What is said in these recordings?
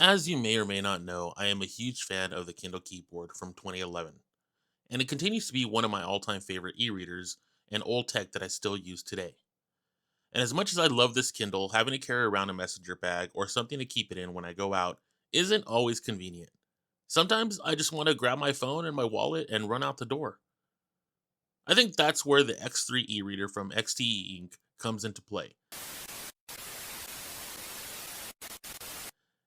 As you may or may not know, I am a huge fan of the Kindle Keyboard from 2011, and it continues to be one of my all time favorite e readers and old tech that I still use today. And as much as I love this Kindle, having to carry around a messenger bag or something to keep it in when I go out isn't always convenient. Sometimes I just want to grab my phone and my wallet and run out the door. I think that's where the X3 e reader from xteink comes into play.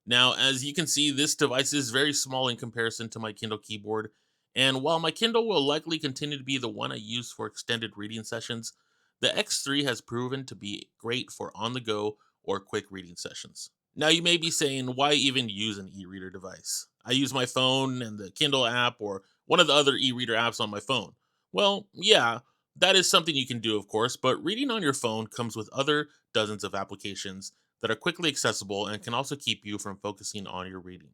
Now, as you can see, this device is very small in comparison to my Kindle keyboard, and while my Kindle will likely continue to be the one I use for extended reading sessions, the X3 has proven to be great for on the go or quick reading sessions. Now, you may be saying, why even use an e reader device? I use my phone and the Kindle app or one of the other e reader apps on my phone. Well, yeah, that is something you can do, of course, but reading on your phone comes with other dozens of applications that are quickly accessible and can also keep you from focusing on your reading.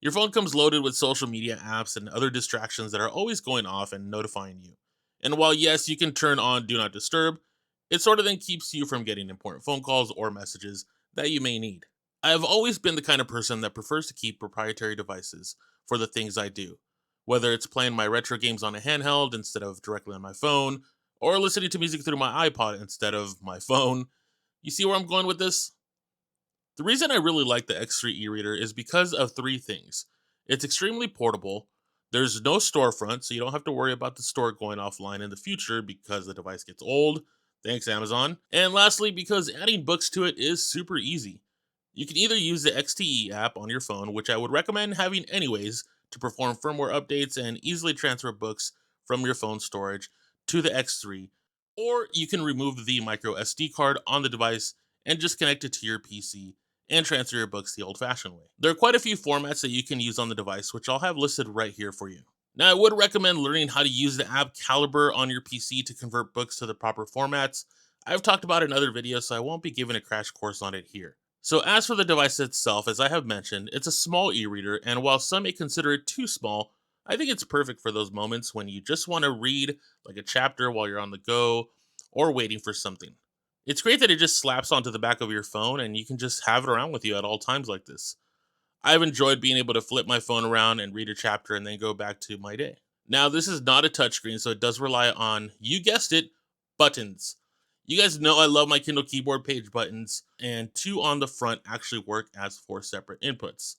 Your phone comes loaded with social media apps and other distractions that are always going off and notifying you. And while, yes, you can turn on Do Not Disturb, it sort of then keeps you from getting important phone calls or messages that you may need. I've always been the kind of person that prefers to keep proprietary devices for the things I do, whether it's playing my retro games on a handheld instead of directly on my phone, or listening to music through my iPod instead of my phone. You see where I'm going with this? The reason I really like the X3 e-reader is because of three things. It's extremely portable. There's no storefront, so you don't have to worry about the store going offline in the future because the device gets old. Thanks, Amazon. And lastly, because adding books to it is super easy. You can either use the XTE app on your phone, which I would recommend having anyways, to perform firmware updates and easily transfer books from your phone storage to the X3, or you can remove the micro SD card on the device and just connect it to your PC and transfer your books the old fashioned way. There are quite a few formats that you can use on the device, which I'll have listed right here for you. Now, I would recommend learning how to use the app Caliber on your PC to convert books to the proper formats. I've talked about it in other videos, so I won't be giving a crash course on it here. So, as for the device itself, as I have mentioned, it's a small e reader, and while some may consider it too small, I think it's perfect for those moments when you just want to read like a chapter while you're on the go or waiting for something. It's great that it just slaps onto the back of your phone and you can just have it around with you at all times like this. I've enjoyed being able to flip my phone around and read a chapter and then go back to my day. Now, this is not a touchscreen, so it does rely on, you guessed it, buttons. You guys know I love my Kindle keyboard page buttons, and two on the front actually work as four separate inputs.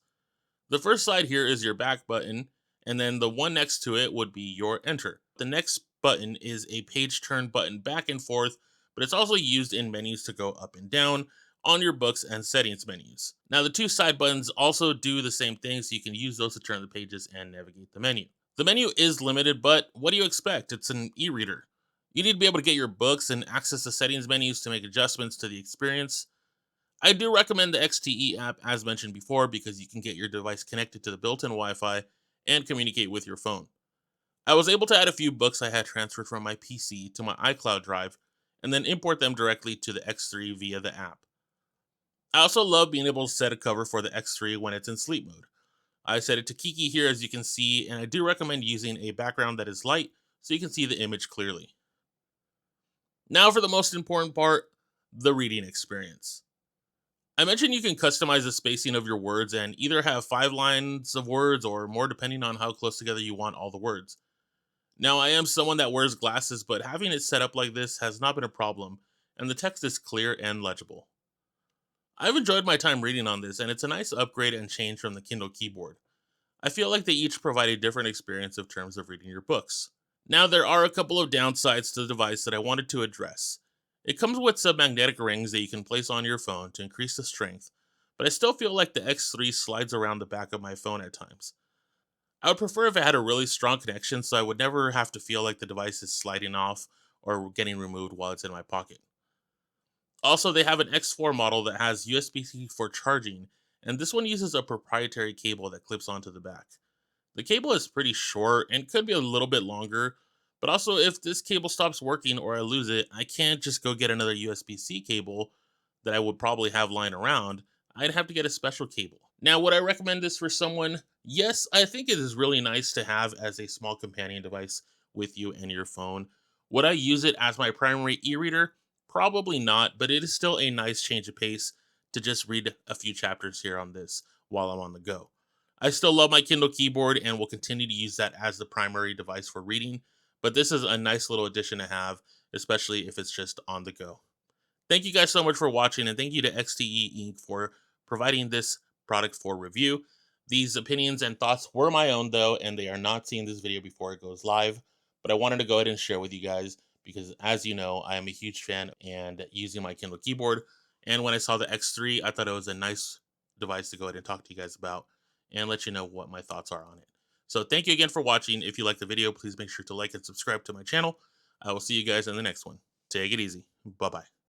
The first side here is your back button, and then the one next to it would be your enter. The next button is a page turn button back and forth, but it's also used in menus to go up and down on your books and settings menus. Now, the two side buttons also do the same thing, so you can use those to turn the pages and navigate the menu. The menu is limited, but what do you expect? It's an e reader. You need to be able to get your books and access the settings menus to make adjustments to the experience. I do recommend the XTE app as mentioned before because you can get your device connected to the built in Wi Fi and communicate with your phone. I was able to add a few books I had transferred from my PC to my iCloud drive and then import them directly to the X3 via the app. I also love being able to set a cover for the X3 when it's in sleep mode. I set it to Kiki here as you can see, and I do recommend using a background that is light so you can see the image clearly. Now for the most important part, the reading experience. I mentioned you can customize the spacing of your words and either have 5 lines of words or more depending on how close together you want all the words. Now, I am someone that wears glasses, but having it set up like this has not been a problem, and the text is clear and legible. I've enjoyed my time reading on this, and it's a nice upgrade and change from the Kindle keyboard. I feel like they each provide a different experience in terms of reading your books. Now, there are a couple of downsides to the device that I wanted to address. It comes with some magnetic rings that you can place on your phone to increase the strength, but I still feel like the X3 slides around the back of my phone at times. I would prefer if it had a really strong connection so I would never have to feel like the device is sliding off or getting removed while it's in my pocket. Also, they have an X4 model that has USB-C for charging, and this one uses a proprietary cable that clips onto the back. The cable is pretty short and could be a little bit longer, but also if this cable stops working or I lose it, I can't just go get another USB-C cable that I would probably have lying around. I'd have to get a special cable. Now, would I recommend this for someone? Yes, I think it is really nice to have as a small companion device with you and your phone. Would I use it as my primary e-reader? Probably not, but it is still a nice change of pace to just read a few chapters here on this while I'm on the go. I still love my Kindle keyboard and will continue to use that as the primary device for reading, but this is a nice little addition to have, especially if it's just on the go. Thank you guys so much for watching, and thank you to XTE Inc. for providing this product for review. These opinions and thoughts were my own, though, and they are not seeing this video before it goes live. But I wanted to go ahead and share with you guys because, as you know, I am a huge fan and using my Kindle keyboard. And when I saw the X3, I thought it was a nice device to go ahead and talk to you guys about and let you know what my thoughts are on it. So, thank you again for watching. If you like the video, please make sure to like and subscribe to my channel. I will see you guys in the next one. Take it easy. Bye bye.